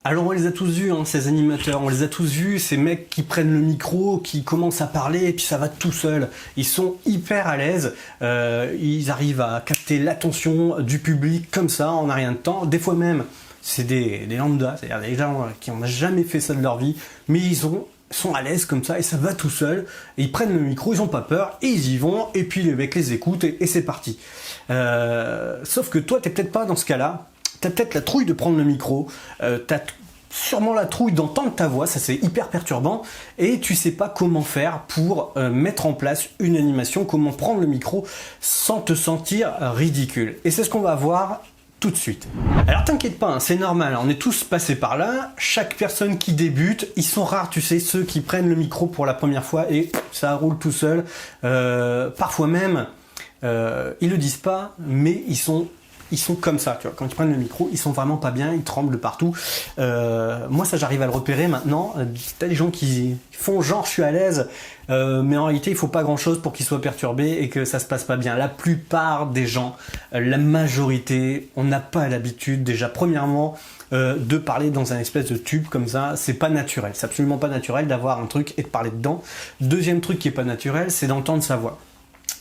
Alors on les a tous vus, hein, ces animateurs, on les a tous vus, ces mecs qui prennent le micro, qui commencent à parler et puis ça va tout seul. Ils sont hyper à l'aise, ils arrivent à capter l'attention du public comme ça, en un rien de temps. Des fois même, c'est des lambda, c'est-à-dire des gens qui n'ont jamais fait ça de leur vie, mais ils sont à l'aise comme ça et ça va tout seul. Et ils prennent le micro, ils n'ont pas peur, et ils y vont, et puis les mecs les écoutent et c'est parti. Sauf que toi, t'es peut-être pas dans ce cas-là. T'as peut-être la trouille de prendre le micro, t'as sûrement la trouille d'entendre ta voix, ça c'est hyper perturbant, et tu sais pas comment faire pour mettre en place une animation, comment prendre le micro sans te sentir ridicule. Et c'est ce qu'on va voir tout de suite. Alors t'inquiète pas, hein, c'est normal, on est tous passés par là, chaque personne qui débute, ils sont rares, tu sais, ceux qui prennent le micro pour la première fois et ça roule tout seul. Parfois même, ils le disent pas, mais ils sont comme ça, tu vois, quand ils prennent le micro, ils sont vraiment pas bien, ils tremblent de partout. Moi, ça, j'arrive à le repérer maintenant. T'as des gens qui font genre, je suis à l'aise, mais en réalité, il faut pas grand-chose pour qu'ils soient perturbés et que ça se passe pas bien. La plupart des gens, la majorité, on n'a pas l'habitude, déjà, premièrement, de parler dans un espèce de tube comme ça, c'est pas naturel. C'est absolument pas naturel d'avoir un truc et de parler dedans. Deuxième truc qui est pas naturel, c'est d'entendre sa voix.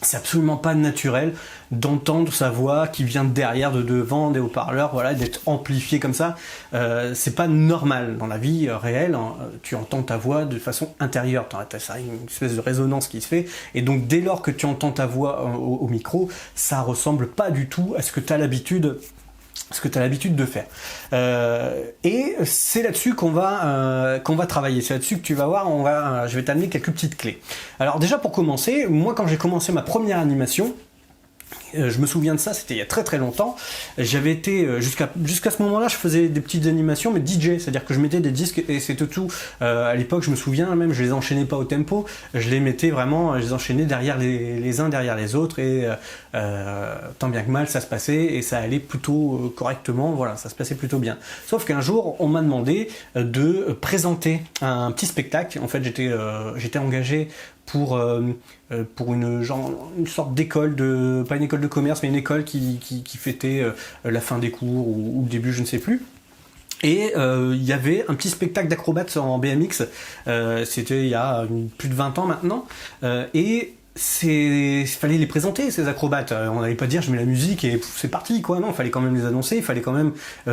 C'est absolument pas naturel d'entendre sa voix qui vient de derrière, de devant, des haut-parleurs, voilà, d'être amplifié comme ça. C'est pas normal dans la vie réelle. Hein, tu entends ta voix de façon intérieure. T'as ça, une espèce de résonance qui se fait. Et donc dès lors que tu entends ta voix au micro, ça ressemble pas du tout à ce que tu as l'habitude de faire. Et c'est là-dessus qu'on va travailler. C'est là-dessus que tu vas voir, je vais t'amener quelques petites clés. Alors déjà pour commencer, moi quand j'ai commencé ma première animation, je me souviens de ça, c'était il y a très très longtemps. J'avais été jusqu'à ce moment-là, je faisais des petites animations, mais DJ, c'est-à-dire que je mettais des disques et c'était tout. À l'époque, je me souviens même, je les enchaînais pas au tempo, je les mettais vraiment, je les enchaînais derrière les uns derrière les autres et tant bien que mal, ça se passait et ça allait plutôt correctement. Voilà, ça se passait plutôt bien. Sauf qu'un jour, on m'a demandé de présenter un petit spectacle. En fait, j'étais engagé pour une sorte d'école, pas une école de commerce, mais une école qui fêtait la fin des cours ou le début, je ne sais plus. Et il y avait un petit spectacle d'acrobates en BMX, c'était il y a plus de 20 ans maintenant, et fallait les présenter, ces acrobates. On n'allait pas dire je mets la musique et c'est parti, quoi. Non, il fallait quand même les annoncer, il fallait quand même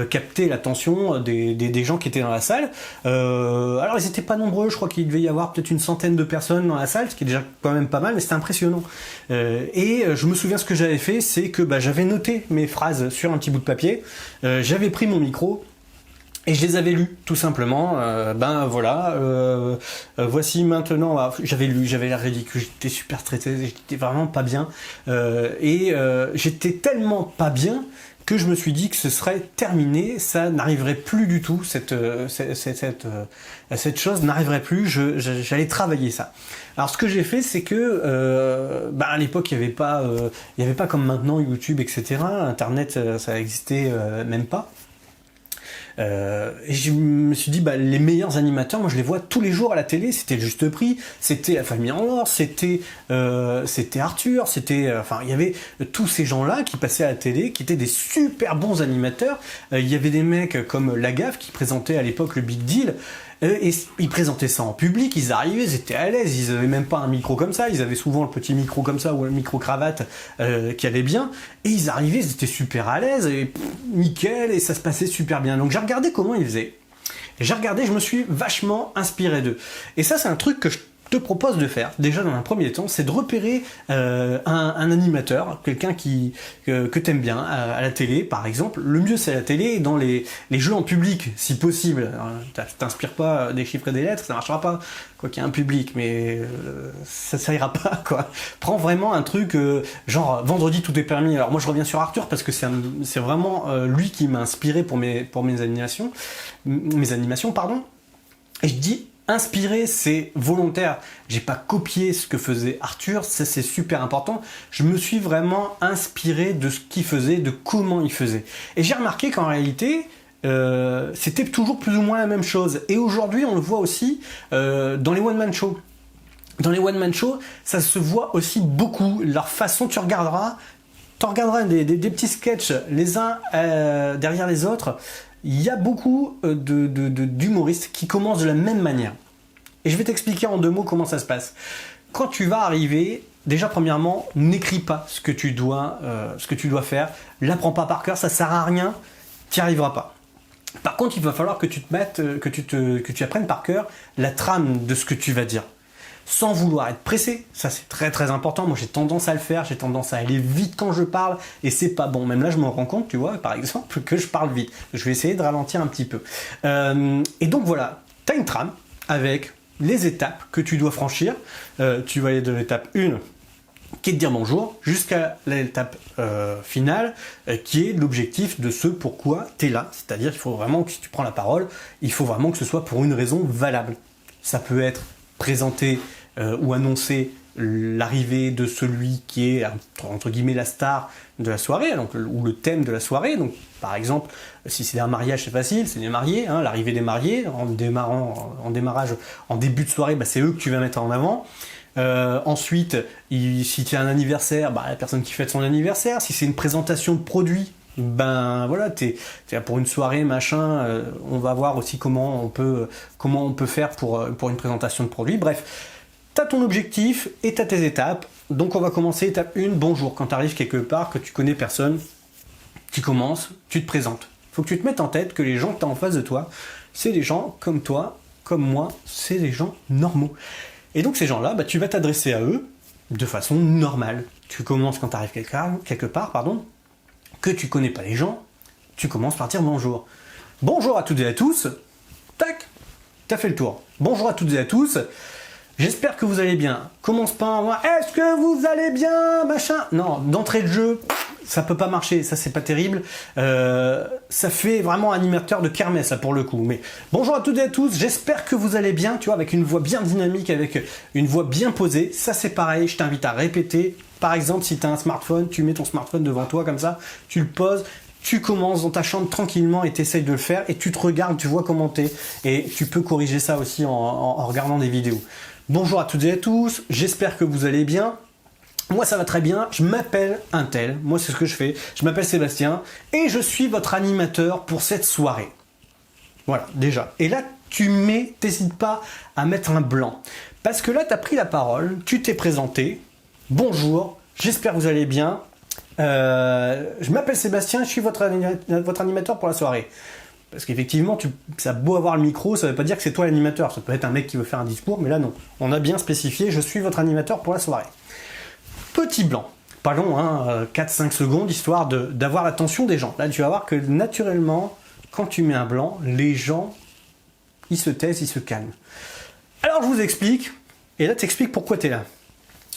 capter l'attention des gens qui étaient dans la salle. Alors ils étaient pas nombreux, je crois qu'il devait y avoir peut-être une centaine de personnes dans la salle, ce qui est déjà quand même pas mal, mais c'était impressionnant. Et je me souviens ce que j'avais fait, c'est que j'avais noté mes phrases sur un petit bout de papier, j'avais pris mon micro, et je les avais lus, tout simplement. Voici maintenant. J'avais lu, j'avais l'air ridicule, j'étais super stressé, j'étais vraiment pas bien. J'étais tellement pas bien que je me suis dit que ce serait terminé, ça n'arriverait plus du tout, cette chose n'arriverait plus, j'allais travailler ça. Alors ce que j'ai fait, c'est que à l'époque il y avait pas comme maintenant YouTube, etc. Internet, ça existait même pas. Et je me suis dit, les meilleurs animateurs, moi je les vois tous les jours à la télé, c'était le Juste Prix, c'était La Famille en Or, c'était Arthur, il y avait tous ces gens-là qui passaient à la télé, qui étaient des super bons animateurs. Il y avait des mecs comme Lagaffe qui présentaient à l'époque le Big Deal. Et ils présentaient ça en public, ils arrivaient, ils étaient à l'aise, ils avaient même pas un micro comme ça, ils avaient souvent le petit micro comme ça ou le micro cravate qui allait bien, et ils arrivaient, ils étaient super à l'aise, et nickel, et ça se passait super bien. Donc j'ai regardé comment ils faisaient. J'ai regardé, je me suis vachement inspiré d'eux. Et ça, c'est un truc que je te propose de faire, déjà dans un premier temps, c'est de repérer un animateur, quelqu'un que t'aimes bien à la télé, par exemple. Le mieux, c'est à la télé et dans les jeux en public, si possible. T'inspires pas des chiffres et des lettres, ça marchera pas, quoi qu'il y ait un public, mais ça ira pas, quoi. Prends vraiment un truc genre vendredi tout est permis. Alors moi, je reviens sur Arthur parce que c'est vraiment lui qui m'a inspiré pour mes animations, pardon. Et je dis inspiré, c'est volontaire. J'ai pas copié ce que faisait Arthur, ça c'est super important. Je me suis vraiment inspiré de ce qu'il faisait, de comment il faisait. Et j'ai remarqué qu'en réalité, c'était toujours plus ou moins la même chose. Et aujourd'hui, on le voit aussi dans les one-man shows. Dans les one-man shows, ça se voit aussi beaucoup. Leur façon, tu regarderas des petits sketchs les uns derrière les autres. il y a beaucoup d'humoristes qui commencent de la même manière. Et je vais t'expliquer en 2 mots comment ça se passe. Quand tu vas arriver, déjà premièrement, n'écris pas ce que tu dois faire. L'apprends pas par cœur, ça sert à rien, tu n'y arriveras pas. Par contre, il va falloir que tu apprennes par cœur la trame de ce que tu vas dire. Sans vouloir être pressé, ça c'est très très important. Moi j'ai tendance à le faire, j'ai tendance à aller vite quand je parle et c'est pas bon. Même là je me rends compte, tu vois, par exemple, que je parle vite. Je vais essayer de ralentir un petit peu. Et donc voilà, tu as une trame avec les étapes que tu dois franchir. Tu vas aller de l'étape 1 qui est de dire bonjour, jusqu'à l'étape finale, qui est l'objectif de ce pourquoi tu es là. C'est-à-dire qu'il faut vraiment que si tu prends la parole, il faut vraiment que ce soit pour une raison valable. Ça peut être présenter ou annoncer l'arrivée de celui qui est, entre guillemets, la star de la soirée, donc, ou le thème de la soirée. Donc, par exemple, si c'est un mariage, c'est facile, c'est les mariés, hein, l'arrivée des mariés, en début de soirée, bah, c'est eux que tu vas mettre en avant. Ensuite, si tu as un anniversaire, bah, la personne qui fête son anniversaire. Si c'est une présentation de produit, ben voilà, t'es là pour une soirée, machin. On va voir aussi comment on peut faire pour une présentation de produit. Bref, tu as ton objectif et tu as tes étapes. Donc on va commencer étape 1, bonjour. Quand tu arrives quelque part, que tu connais personne, tu commences, tu te présentes. Il faut que tu te mettes en tête que les gens que tu as en face de toi, c'est des gens comme toi, comme moi, c'est des gens normaux. Et donc ces gens-là, bah, tu vas t'adresser à eux de façon normale. Tu commences quand tu arrives quelque part, que tu connais pas les gens, tu commences par dire bonjour. Bonjour à toutes et à tous, tac, t'as fait le tour. Bonjour à toutes et à tous, j'espère que vous allez bien. Commence pas en moi, est-ce que vous allez bien, machin. Non, d'entrée de jeu, ça peut pas marcher, ça c'est pas terrible. Ça fait vraiment animateur de kermesse, ça pour le coup. Mais bonjour à toutes et à tous, j'espère que vous allez bien, tu vois, avec une voix bien dynamique, avec une voix bien posée. Ça c'est pareil, je t'invite à répéter. Par exemple, si tu as un smartphone, tu mets ton smartphone devant toi comme ça, tu le poses, tu commences dans ta chambre tranquillement et tu essayes de le faire et tu te regardes, tu vois comment t'es et tu peux corriger ça aussi en regardant des vidéos. Bonjour à toutes et à tous, j'espère que vous allez bien. Moi ça va très bien, je m'appelle untel, moi c'est ce que je fais, je m'appelle Sébastien et je suis votre animateur pour cette soirée. Voilà, déjà. Et là, t'hésites pas à mettre un blanc. Parce que là, tu as pris la parole, tu t'es présenté. Bonjour, j'espère que vous allez bien. Je m'appelle Sébastien, je suis votre animateur pour la soirée. Parce qu'effectivement, ça a beau avoir le micro, ça ne veut pas dire que c'est toi l'animateur. Ça peut être un mec qui veut faire un discours, mais là non. On a bien spécifié, je suis votre animateur pour la soirée. Petit blanc. Pas long, hein, 4-5 secondes, histoire d'avoir l'attention des gens. Là, tu vas voir que naturellement, quand tu mets un blanc, les gens, ils se taisent, ils se calment. Alors, je vous explique, et là, tu expliques pourquoi tu es là.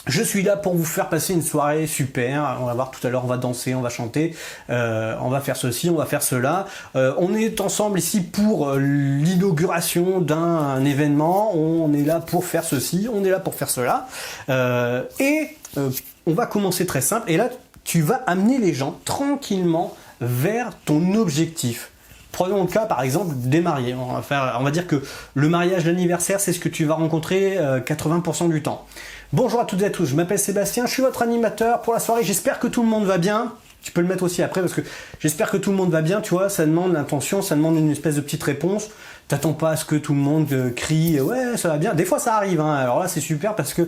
Je suis là pour vous faire passer une soirée super. On va voir tout à l'heure, on va danser, on va chanter, on va faire ceci, on va faire cela. On est ensemble ici pour l'inauguration d'un événement. On est là pour faire ceci, on est là pour faire cela. On va commencer très simple. Et là, tu vas amener les gens tranquillement vers ton objectif. Prenons le cas par exemple des mariés. On va dire que le mariage, l'anniversaire, c'est ce que tu vas rencontrer 80% du temps. Bonjour à toutes et à tous, je m'appelle Sébastien, je suis votre animateur pour la soirée, j'espère que tout le monde va bien. Tu peux le mettre aussi après parce que j'espère que tout le monde va bien, tu vois, ça demande l'intention, ça demande une espèce de petite réponse. T'attends pas à ce que tout le monde crie ouais ça va bien. Des fois ça arrive, hein. Alors là c'est super parce que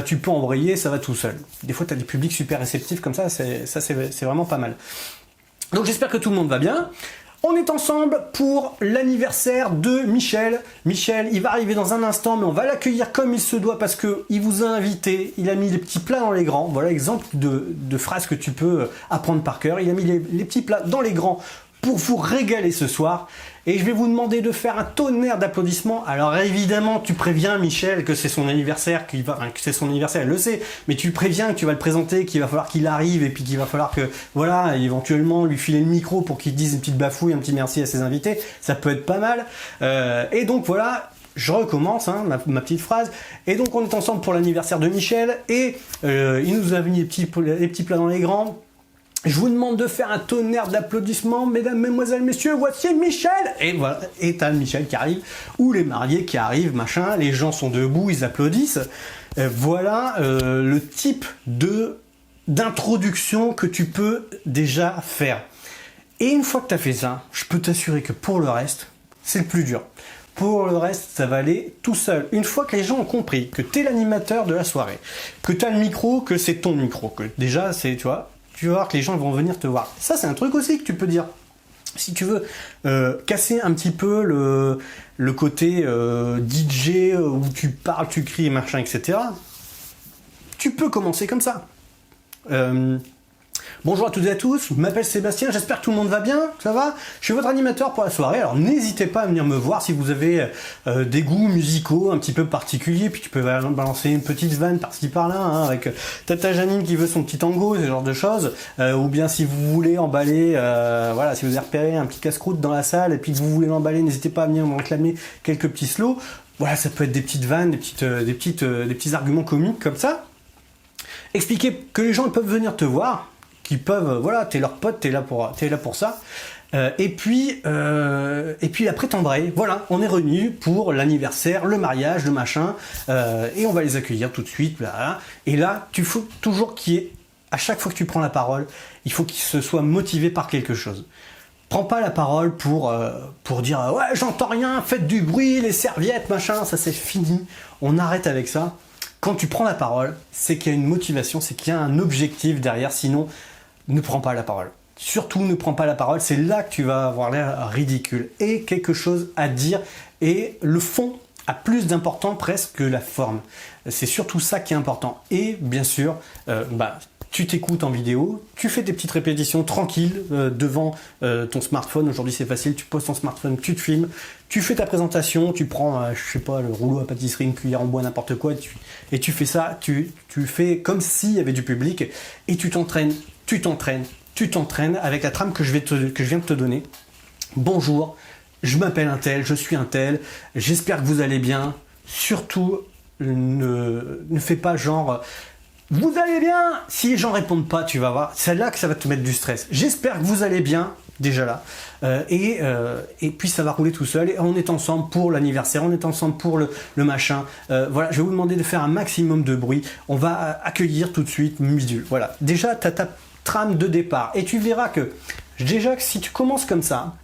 tu peux embrayer, ça va tout seul. Des fois tu as des publics super réceptifs comme ça, c'est vraiment pas mal. Donc j'espère que tout le monde va bien. On est ensemble pour l'anniversaire de Michel. Michel, il va arriver dans un instant, mais on va l'accueillir comme il se doit parce qu'il vous a invité. Il a mis les petits plats dans les grands. Voilà exemple de phrase que tu peux apprendre par cœur. Il a mis les petits plats dans les grands pour vous régaler ce soir. Et je vais vous demander de faire un tonnerre d'applaudissements. Alors évidemment, tu préviens Michel que c'est son anniversaire, que c'est son anniversaire, elle le sait, mais tu le préviens que tu vas le présenter, qu'il va falloir qu'il arrive et puis qu'il va falloir que, voilà, éventuellement lui filer le micro pour qu'il dise une petite bafouille, un petit merci à ses invités. Ça peut être pas mal. Et donc voilà. Je recommence hein, ma petite phrase. Et donc on est ensemble pour l'anniversaire de Michel et il nous a mis les petits plats dans les grands. Je vous demande de faire un tonnerre d'applaudissements, mesdames, mesdemoiselles, messieurs, voici Michel. Et voilà, et t'as Michel qui arrive, ou les mariés qui arrivent, machin, les gens sont debout, ils applaudissent. Voilà le type d'introduction que tu peux déjà faire. Et une fois que tu as fait ça, je peux t'assurer que pour le reste, c'est le plus dur. Pour le reste, ça va aller tout seul. Une fois que les gens ont compris que tu es l'animateur de la soirée, que tu as le micro, que c'est ton micro, que déjà, c'est, tu vas voir que les gens vont venir te voir. Ça, c'est un truc aussi que tu peux dire. Si tu veux casser un petit peu le côté DJ où tu parles, tu cries, machin, etc., tu peux commencer comme ça. Bonjour à toutes et à tous, je m'appelle Sébastien, j'espère que tout le monde va bien, ça va? Je suis votre animateur pour la soirée, alors n'hésitez pas à venir me voir si vous avez des goûts musicaux un petit peu particuliers, puis tu peux balancer une petite vanne par-ci par-là, hein, avec Tata Janine qui veut son petit tango, ce genre de choses, ou bien si vous voulez emballer, voilà, si vous avez repéré un petit casse-croûte dans la salle et puis que vous voulez l'emballer, n'hésitez pas à venir me réclamer quelques petits slows. Voilà, ça peut être des petites vannes, des petits arguments comiques comme ça. Expliquer que les gens peuvent venir te voir, qui peuvent, voilà, t'es leur pote, t'es là pour ça. Et puis après t'embrayes. Voilà, on est revenu pour l'anniversaire, le mariage, le machin, et on va les accueillir tout de suite. Là. Et là, tu faut toujours qu'il y ait, à chaque fois que tu prends la parole, il faut qu'ils se soient motivés par quelque chose. Prends pas la parole pour dire ouais, j'entends rien, faites du bruit, les serviettes, machin, ça c'est fini. On arrête avec ça. Quand tu prends la parole, c'est qu'il y a une motivation, c'est qu'il y a un objectif derrière, sinon ne prends pas la parole. Surtout ne prends pas la parole, c'est là que tu vas avoir l'air ridicule. Et quelque chose à dire, et le fond a plus d'importance presque que la forme. C'est surtout ça qui est important. Et bien sûr, tu t'écoutes en vidéo, tu fais tes petites répétitions tranquilles devant ton smartphone. Aujourd'hui c'est facile, tu poses ton smartphone, tu te filmes, tu fais ta présentation, tu prends, je sais pas, le rouleau à pâtisserie, une cuillère en bois, n'importe quoi, et tu fais ça, tu fais comme s'il y avait du public, et tu t'entraînes avec la trame que je viens de te donner. Bonjour, je m'appelle un tel, je suis un tel, j'espère que vous allez bien. Surtout, ne fais pas genre... Vous allez bien? Si les gens répondent pas, tu vas voir, c'est là que ça va te mettre du stress. J'espère que vous allez bien, déjà là. Et puis ça va rouler tout seul. Et on est ensemble pour l'anniversaire, on est ensemble pour le machin. Voilà, je vais vous demander de faire un maximum de bruit. On va accueillir tout de suite Midule. Voilà, déjà tu as ta trame de départ. Et tu verras que, déjà que si tu commences comme ça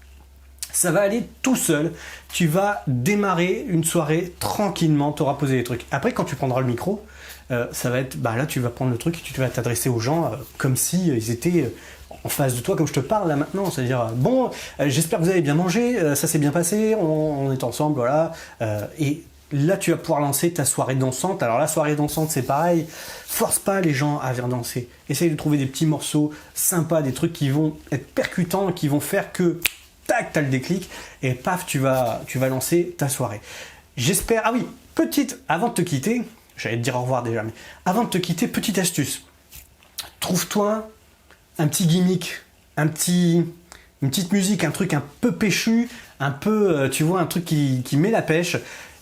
va aller tout seul. Tu vas démarrer une soirée tranquillement, tu auras posé des trucs. Après, quand tu prendras le micro, ça va être, là tu vas prendre le truc et tu vas t'adresser aux gens comme si ils étaient en face de toi, comme je te parle là maintenant, c'est-à-dire bon, j'espère que vous avez bien mangé, ça s'est bien passé, on est ensemble, voilà, et là tu vas pouvoir lancer ta soirée dansante. Alors la soirée dansante c'est pareil, force pas les gens à venir danser, essaye de trouver des petits morceaux sympas, des trucs qui vont être percutants, qui vont faire que tac, t'as le déclic, et paf, tu vas lancer ta soirée. J'espère, ah oui, avant de te quitter, j'allais te dire au revoir déjà, mais avant de te quitter, petite astuce. Trouve-toi un petit gimmick, une petite musique, un truc un peu péchu, un peu, tu vois, un truc qui met la pêche,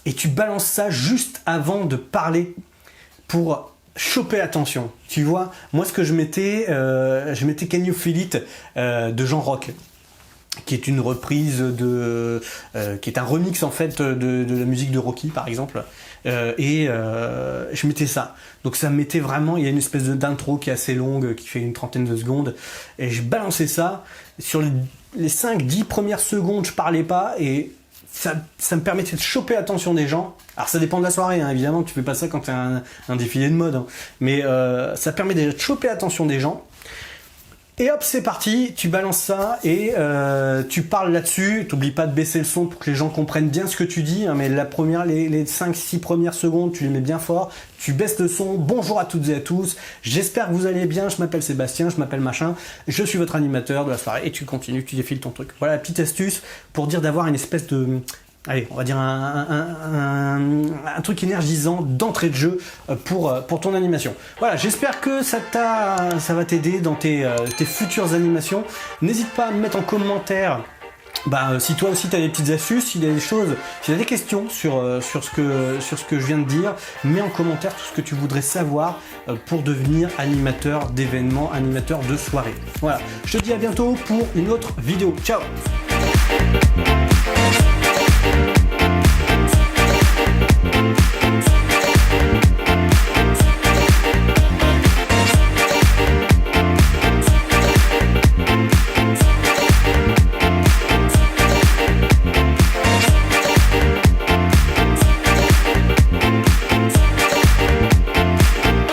et tu balances ça juste avant de parler pour choper l'attention. Tu vois, moi ce que je mettais Can You Feel It de Jean Rock, qui est une reprise qui est un remix en fait de la musique de Rocky par exemple, je mettais ça, donc ça me mettait vraiment, il y a une espèce d'intro qui est assez longue, qui fait une trentaine de secondes, et je balançais ça, sur les 5-10 premières secondes je parlais pas, et ça me permettait de choper l'attention des gens. Alors ça dépend de la soirée, hein, évidemment, tu fais pas ça quand tu as un défilé de mode, hein. Mais ça permet déjà de choper l'attention des gens. Et hop, c'est parti, tu balances ça et tu parles là-dessus. T'oublies pas de baisser le son pour que les gens comprennent bien ce que tu dis, hein, mais les 5-6 premières secondes, tu les mets bien fort. Tu baisses le son. Bonjour à toutes et à tous. J'espère que vous allez bien. Je m'appelle Sébastien, je m'appelle machin. Je suis votre animateur de la soirée. Et tu continues, tu défiles ton truc. Voilà la petite astuce pour dire d'avoir une espèce de... Allez, on va dire un truc énergisant d'entrée de jeu pour ton animation. Voilà, j'espère que ça va t'aider dans tes futures animations. N'hésite pas à me mettre en commentaire si toi aussi tu as des petites astuces, s'il y a des choses, s'il y a des questions sur ce que je viens de dire, mets en commentaire tout ce que tu voudrais savoir pour devenir animateur d'événements, animateur de soirée. Voilà, je te dis à bientôt pour une autre vidéo. Ciao!